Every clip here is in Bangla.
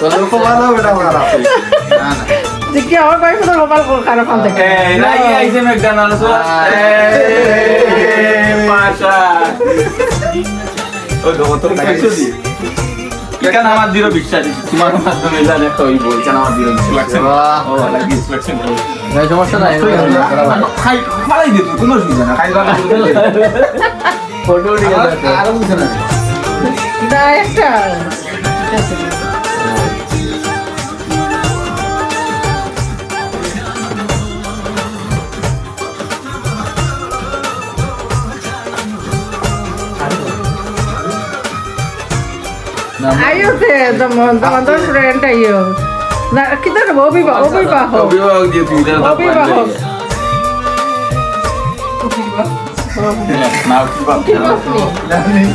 কপালও বেটা খারাপ না না দেখি আমার ভাই তো কপাল খারাপ আন থাকে এই রাই আইছে ম্যাকডোনাল্ডস মাশা ও দোতর খাইছো দি কেন আমার দিরো বিশ্বাস তোমার মাধ্যমে জানে কই বলছেন আমার দিরো বিশ্বাস ও লাগি সিলেকশন করো না সমস্যা নাই খাই খাই দে তুই কোনো অসুবিধা না খাই দাও ফটো নিয়ে যাও আর বুঝছ না দা একটা ayo deh teman-teman friend ayo nah kita ada hobi pak dia tidak hobi pak maaf pak nih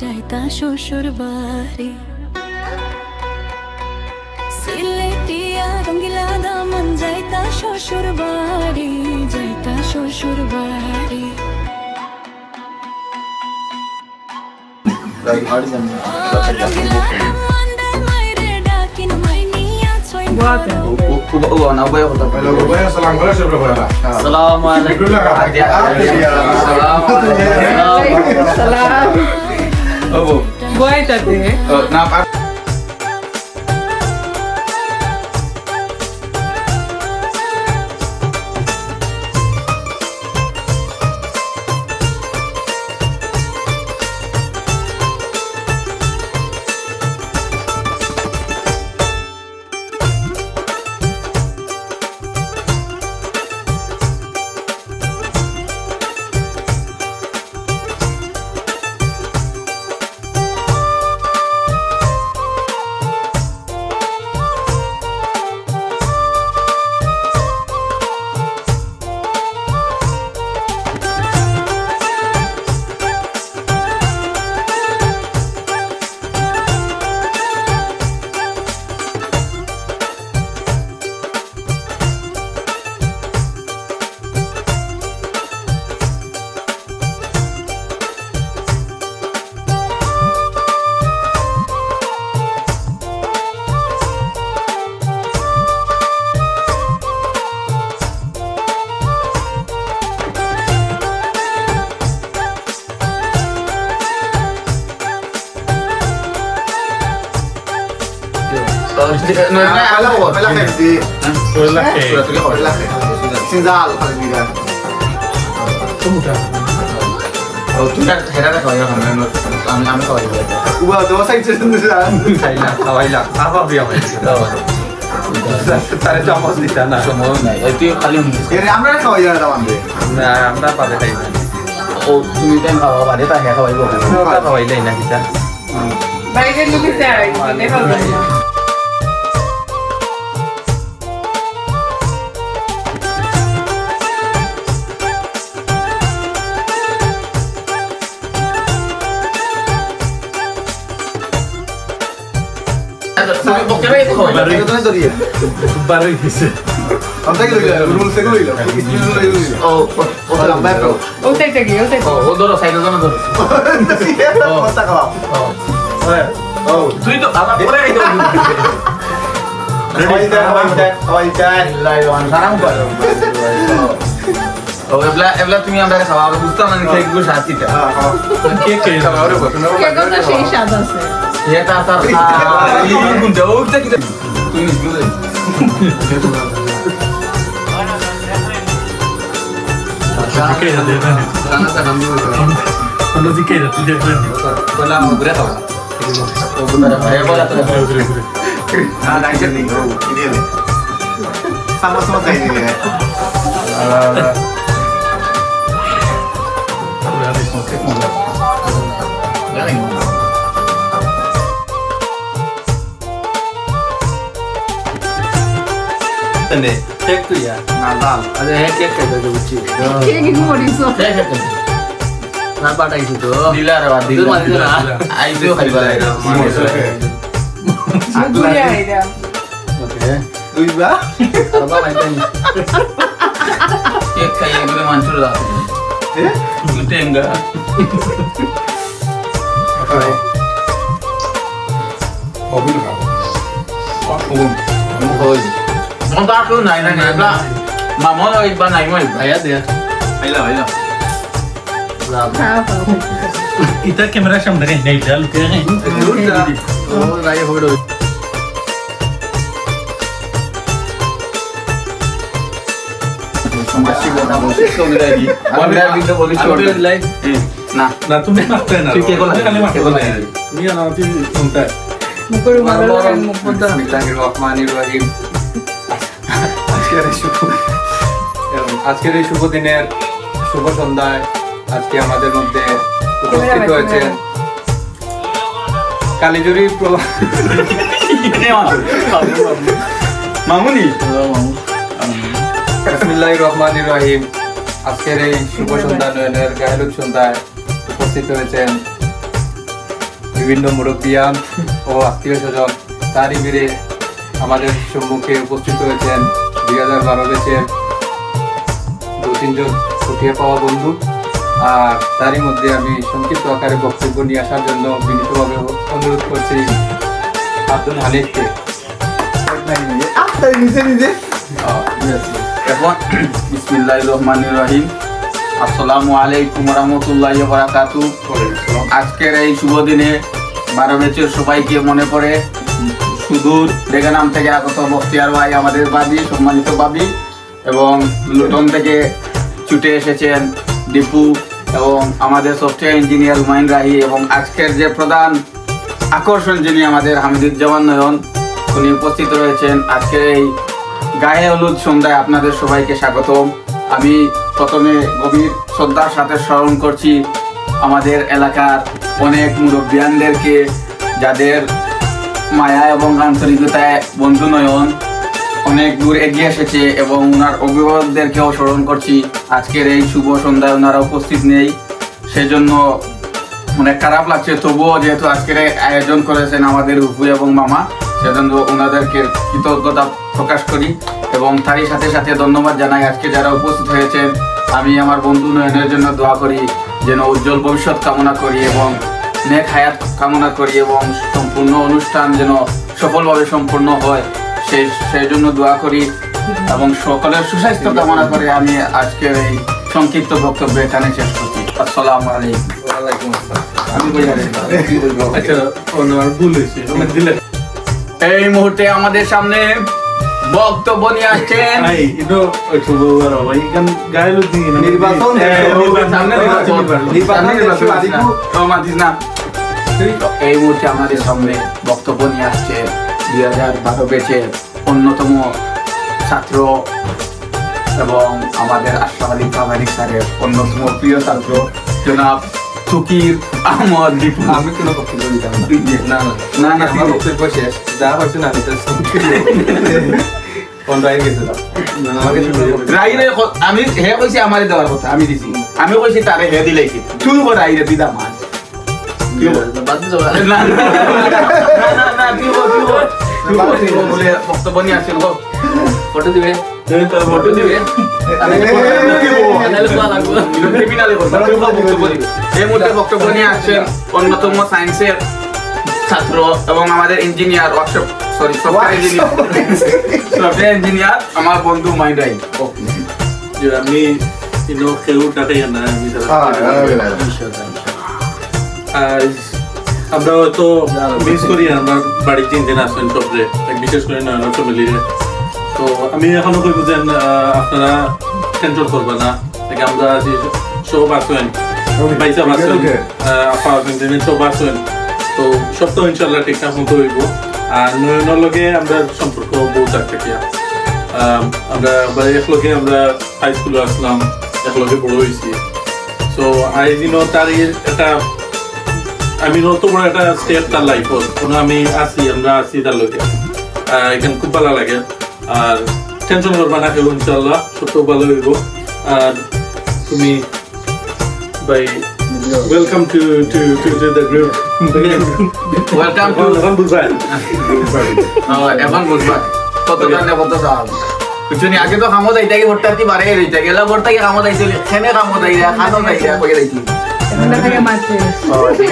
যাইতা শ্বশুর বাড়ি সিলেটিয়া রঙ্গিলা দামন যাইতা শ্বশুর বাড়ি Buat tadi. Kenapa? Sinzal paling tidak. Oh, tunda herada kau yang kami kau itu. Gua tuh saya cenderung Thailand Thailand apa dia তারে চামচ দিতা না সময় নাই এটি খালি এর আমরা খাওয়াই না দাম দে না আমরা পাবে খাই না ও তুমি দেন খাওয়া বাদে তা হে খাওয়াইবো আমরা খাওয়াইলাই না কিটা বাইরে লুকি যায় দেখো তুমি বকে ভাই দেখো এটা তো দরিয়া বার হয়ে গেছে আমরা কি লইলা রুল সেগুলো লইলা স্পিড রুল লইলা ও ও লম্বা তো ওইটা কি ওইটা ও ধরো সাইডে ধরো কথা কও ও তুই তো আলাদা করে আইতো হাওয়াই চাই সারাম করো ও এবলা তুমি আমরা খাওয়া বুঝতাম না কি এগুলো শাস্তিটা কে কে খাওয়া রে বল কেকটা সেই স্বাদ আছে এটা তার এই গুন্ডা ওইটা কি তুমি নিস কে দে না কোন দিকে তুই দেখ বলা ঘুরে খাওয়া ও গুন্ডা ভাই বলা তো না দাইছে নি ও ইডিয়ে sama-sama kayak ini ya. Tende, cek tuh ya. Nandal. Ada hek kayak gitu buci. কেক মরিছো Hek. Na pata itu. Dilar wa dilar. Itu mati na. Aido khaiba. মুগুরিয়া এটা Oke. Duiba? Apa main ini? Kek kayak gitu mancur lah. Eh? Gede enggak? Mobil kah? Hoy. Monta aku naik lah. Mama lo iba naik mau bayar dia. Ayo. খাও Kita kamera সামনে রেখে নেই ডাল কে Oh, raya hodo. Masih gua nak musik kau lagi. Wanda video boleh short like. Nah, না তুমি মারতে না তুই কে করলা? খালি মারতে কে করলা? তুমি না তুই কোনটা মুকুরি মারার মুখ বন্ধ Bismillahirrahmanirrahim. আজকের এই শুভ দিনের শুভ সন্ধ্যায় আজকে আমাদের মধ্যে উপস্থিত হয়েছে কালীজুরি Mamuni. বিসমিল্লাহির রহমানির রহিম। আজকের এই শুভ সন্ধ্যা নয়নের গায়লুক সন্ধ্যায় উপস্থিত হয়েছেন বিভিন্ন মুরব্বিয়ান ও আত্মীয় স্বজন। তারই ভিড়ে আমাদের সম্মুখে উপস্থিত হয়েছেন 2012 ব্যাচের 2-3 ছুটিয়ে পাওয়া বন্ধু। আর তারই মধ্যে আমি সংক্ষিপ্ত আকারে বক্তব্য নিয়ে আসার জন্য বিনীতভাবে অনুরোধ করছি আব্দুল হানিফকে। Apa ini? এখন বিসমিল্লাহিররহমানিররহিম। আসসালামু আলাইকুম ওয়া রাহমাতুল্লাহি ওয়া বারাকাতুহু। আজকের এই শুভ দিনে 12 ব্যাচের সবাইকে মনে পড়ে সুদূর ডেগানাম থেকে আগত বখতিয়ার ভাই, আমাদের বাবি, সম্মানিত বাবি, এবং লুটন থেকে ছুটে এসেছেন দীপু এবং আমাদের সফটওয়্যার ইঞ্জিনিয়ার হুমায়ুন রাহি, এবং আজকের যে প্রধান আকর্ষণ যিনি আমাদের হামিদুজ্জামান নয়ন, উনি উপস্থিত রয়েছেন আজকের এই গায়ে হলুদ সন্ধ্যায়। আপনাদের সবাইকে স্বাগতম। আমি প্রথমে গভীর শ্রদ্ধার সাথে স্মরণ করছি আমাদের এলাকার অনেক মুরব্বিয়ানদেরকে, যাদের মায়া এবং আন্তরিকতায় বন্ধু নয়ন অনেক দূর এগিয়ে এসেছে, এবং ওনার অভিভাবকদেরকেও স্মরণ করছি। আজকের এই শুভ সন্ধ্যায় ওনারা উপস্থিত নেই, সেজন্য অনেক খারাপ লাগছে। তবুও যেহেতু আজকের এই আয়োজন করেছেন আমাদের উপু এবং মামা, সেজন্য ওনাদেরকে কৃতজ্ঞতা প্রকাশ করি, এবং তারই সাথে সাথে ধন্যবাদ জানাই আজকে যারা উপস্থিত হয়েছেন। আমি আমার বন্ধু নয়নের জন্য দোয়া করি, যেন উজ্জ্বল ভবিষ্যৎ কামনা করি এবং নেক হায়াত কামনা করি, এবং সম্পূর্ণ অনুষ্ঠান যেন সফলভাবে সম্পূর্ণ হয় সেই জন্য দোয়া করি, এবং সকলের সুস্বাস্থ্য কামনা করে আমি আজকের এই সংক্ষিপ্ত বক্তব্য এখানে শেষ করছি। আসসালামু আলাইকুম। ওয়ালাইকুম আসসালাম। আমি আচ্ছা ওনার ভুল হয়েছে তুমি দিলে এই মুহূর্তে আমাদের সামনে বক্তব্য নিয়ে আসছেন আই ইদো একটু বড় ভাই গান গায়লো দিন নির্বাচন এই মুহূর্তে আমাদের সামনে বক্তব্য নিয়ে আসছে 2012 ব্যাচের অন্যতম ছাত্র এবং আমাদের আশরাফ আলী কামারি স্যারের অন্যতম প্রিয় ছাত্র জনাব তুকির আহমদ দীপু। আমি কোনো বক্তব্য দিতাম না। না না আমার বক্তব্য শেষ। যা হয়েছে না দিতে কোন রায় গেছে আমাকে রাইরে আমি হে কইছি আমারে দেওয়ার কথা, আমি দিছি। আমি কইছি তারে হে দিলাইছি, তুই বড় রাইরে দিদা মান। না বলে বক্তব্য নিয়ে আসছেন গো ফটো দিবে ফটো দিবে এই মুহূর্তে বক্তব্য নিয়ে আসছেন অন্যতম সায়েন্সের ছাত্র এবং আমাদের ইঞ্জিনিয়ার ওয়ার্কশপ সফটওয়্যার ইঞ্জিনিয়ার আমার বন্ধু মাইন্ডাই যে আমি কেউ ডাকাই না আমি আমরা হয়তো মিস করি আমার বাড়ির 3 দিন আসবেন সবরে বিশেষ করে নয়ন ফ্যামিলিরে তো আমি এখনো কইব যে আপনারা টেনশন করবেন না আমরা আছি সব আছেন পয়সা আছেন আপা আছেন সব আছেন তো সব তো ইনশাল্লাহ ঠিকঠাক মতো হইব আর নয়নের লগে আমরা সম্পর্ক বহুত থাকে আমরা একলগে আমরা হাই স্কুলে আসলাম একলগে বড় হয়েছি সো আই তার একটা আমি অত বড় একটা স্টেপ তার লাইফত আমি আমরা আছি তার লগে এখানে খুব ভালো লাগে আর টেনশন করবা না কেউ ইনশাল্লাহ সব ভালো হইব আর তুমি ভাই welcome to the group welcome to বুঝবাই এখন বুঝবা কত জানে কত সাল কিছু নি আগে তো কামত আইতা কি ভর্তা কি বারে রইতা গেলা ভর্তা কি কামত আইছিল খেনে কামত আইরা খানো আইরা কই রাইছি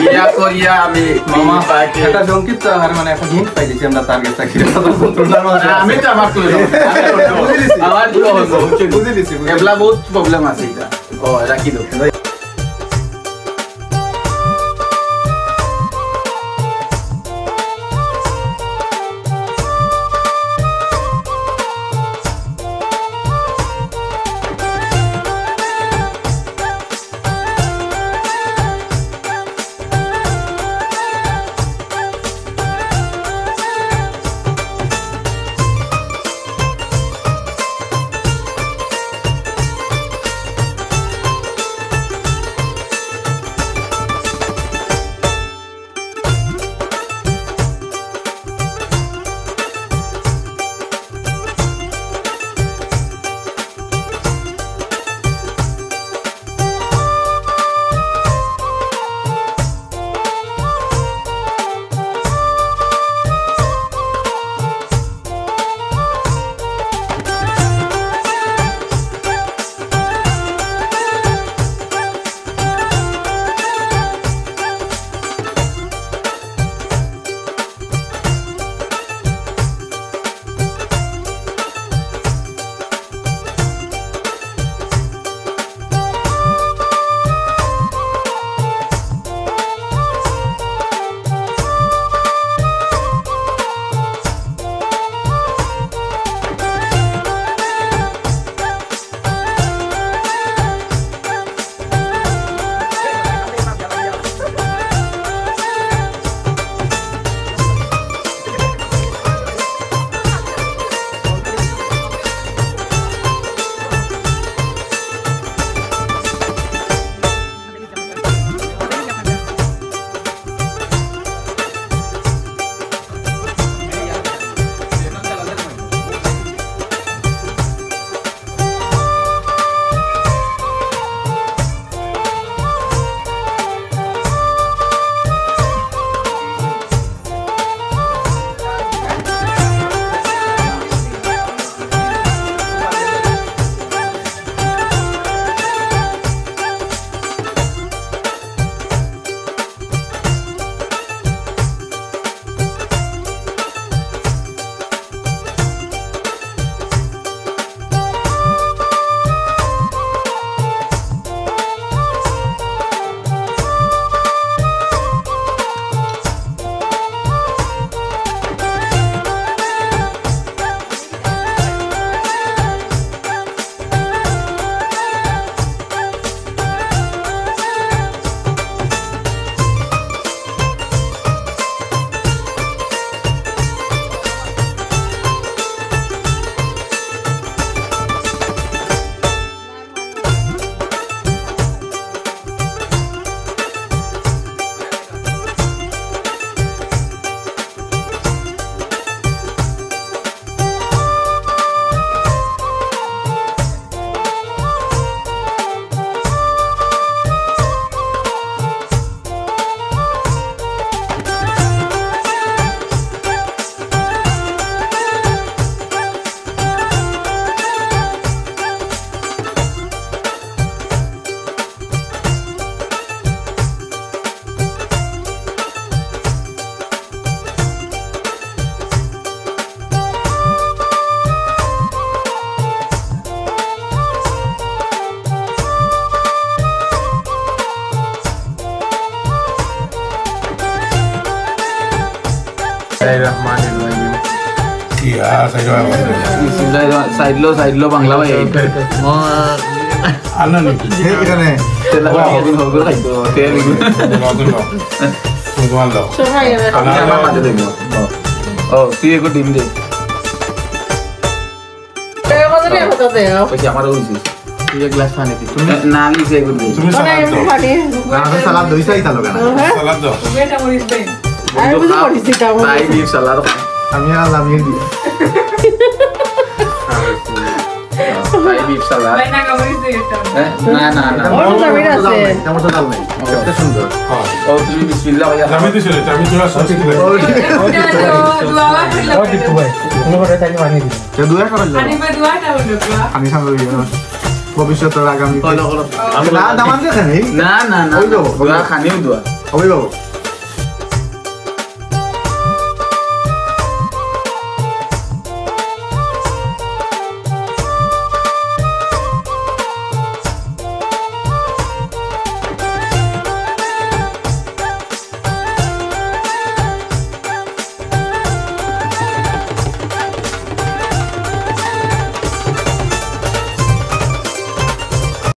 ইয়া করিয়া আমি মামা একটা সংক্ষিপ্ত আর মানে একটা হিন্ট পাই দিছি আমরা টার্গেট চাকরি আমি তো আমার কই আমার কি হলো বুঝিলিছি এবলা বহুত প্রবলেম আছে এটা ও রাখি দাও সাইডলো বাংলা ভাই তেলা হগল খাইতো তেল সবাই এবার আমি আমার মাঝে দেখবো ও তুই একটু ডিম দে আমাদের কথা দেও પછી আমারও হইছে তুই এক গ্লাস পানি দে তুমি না নিছে একটু দে মানে আমি পানি সালাদ দইছাই তালো কেন আমি বুঝি পড়িছি তা তাই বিফ সালাদ আমি আর লামিয়ে দিই তাই বিফ সালাদ না না না ওর জমির আছে তেমন তো ডাল নাই কত সুন্দর ও তুমি বিসমিল্লাহ ভাইয়া আমি দিছি আমি তো আসছি তে দুয়া করে দাও আমি সামনে দিই ভবিষ্যতের আগামী হলো হলো আমি না দামান দেখেন না না না দোয়া খানিও দোয়া হবে বাবু